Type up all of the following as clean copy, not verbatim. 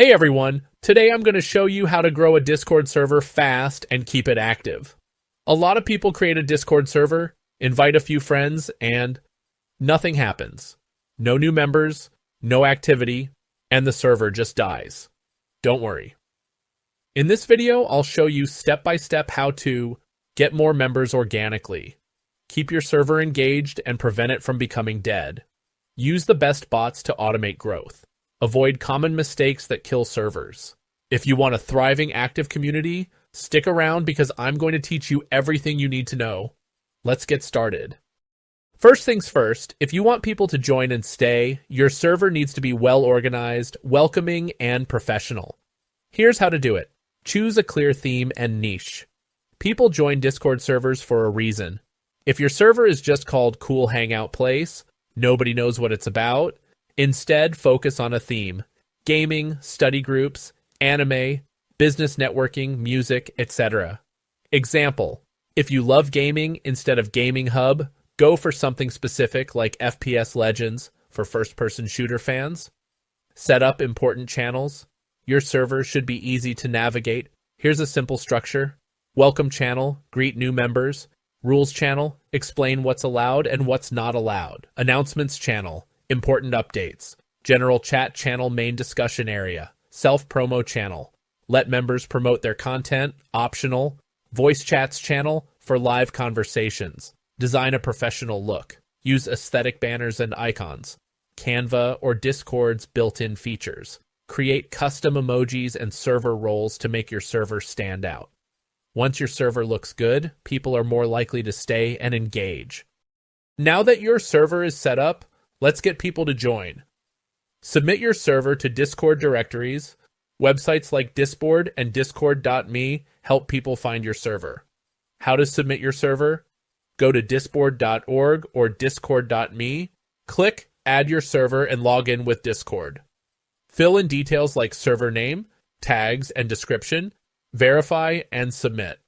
Hey everyone, today I'm going to show you how to grow a Discord server fast and keep it active. A lot of people create a Discord server, invite a few friends, and nothing happens. No new members, no activity, and the server just dies. Don't worry. In this video, I'll show you step-by-step how to get more members organically, keep your server engaged and prevent it from becoming dead, use the best bots to automate growth, avoid common mistakes that kill servers. If you want a thriving active community, stick around because I'm going to teach you everything you need to know. Let's get started. First things first, if you want people to join and stay, your server needs to be well organized, welcoming, and professional. Here's how to do it. Choose a clear theme and niche. People join Discord servers for a reason. If your server is just called Cool Hangout Place, nobody knows what it's about. Instead, focus on a theme: gaming, study groups, anime, business networking, music, etc. Example: if you love gaming, instead of Gaming Hub, go for something specific like FPS Legends for first-person shooter fans. Set up important channels. Your server should be easy to navigate. Here's a simple structure: welcome channel, greet new members; rules channel, explain what's allowed and what's not allowed; announcements channel, important updates; general chat channel, main discussion area; self-promo channel, let members promote their content, optional; voice chats channel for live conversations; design a professional look, use aesthetic banners and icons; Canva or Discord's built-in features; create custom emojis and server roles to make your server stand out. Once your server looks good, people are more likely to stay and engage. Now that your server is set up, let's get people to join. Submit your server to Discord directories. Websites like Discord and Discord.me help people find your server. How to submit your server? Go to discord.org or Discord.me. Click Add Your Server and log in with Discord. Fill in details like server name, tags, and description. Verify and submit.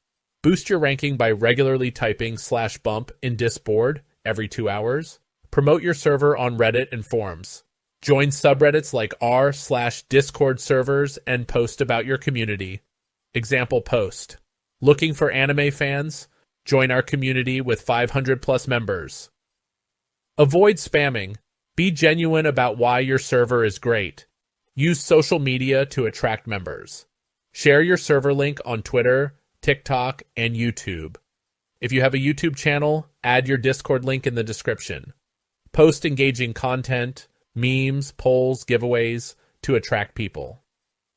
Boost your ranking by regularly typing /bump in Discord every 2 hours. Promote your server on Reddit and forums. Join subreddits like r/Discord servers and post about your community. Example post: looking for anime fans? Join our community with 500 plus members. Avoid spamming. Be genuine about why your server is great. Use social media to attract members. Share your server link on Twitter, TikTok, and YouTube. If you have a YouTube channel, add your Discord link in the description. Post engaging content, memes, polls, giveaways to attract people.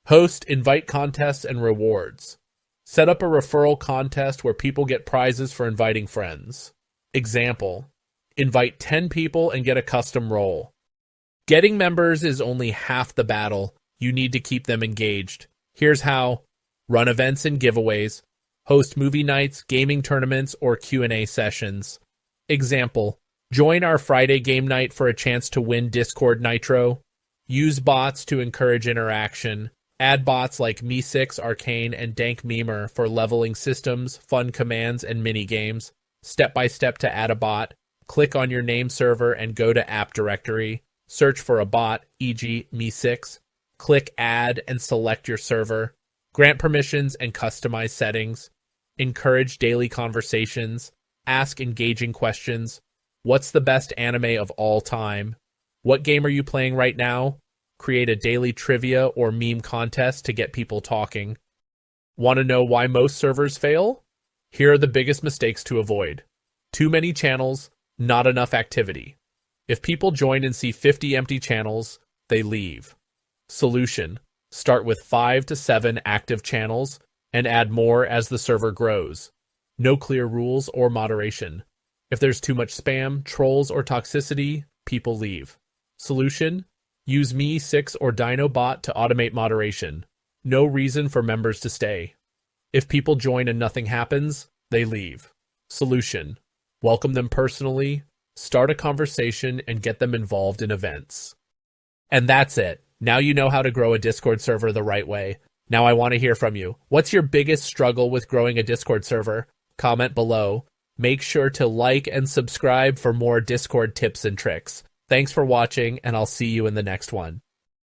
Host invite contests and rewards. Set up a referral contest where people get prizes for inviting friends. Example: invite 10 people and get a custom role. Getting members is only half the battle. You need to keep them engaged. Here's how: run events and giveaways. Host movie nights, gaming tournaments, or Q&A sessions. Example: join our Friday game night for a chance to win Discord Nitro. Use bots to encourage interaction. Add bots like Me6, Arcane, and Dank Memer for leveling systems, fun commands, and mini-games. Step-by-step to add a bot. Click on your name server and go to App Directory. Search for a bot, e.g. Me6. Click Add and select your server. Grant permissions and customize settings. Encourage daily conversations. Ask engaging questions. What's the best anime of all time? What game are you playing right now? Create a daily trivia or meme contest to get people talking. Want to know why most servers fail? Here are the biggest mistakes to avoid. Too many channels, not enough activity. If people join and see 50 empty channels, they leave. Solution: start with 5 to 7 active channels and add more as the server grows. No clear rules or moderation. If there's too much spam, trolls, or toxicity, people leave. Solution: use Me6 or DinoBot to automate moderation. No reason for members to stay. If people join and nothing happens, they leave. Solution: welcome them personally, start a conversation, and get them involved in events. And that's it. Now you know how to grow a Discord server the right way. Now I want to hear from you. What's your biggest struggle with growing a Discord server? Comment below. Make sure to like and subscribe for more Discord tips and tricks. Thanks for watching, and I'll see you in the next one.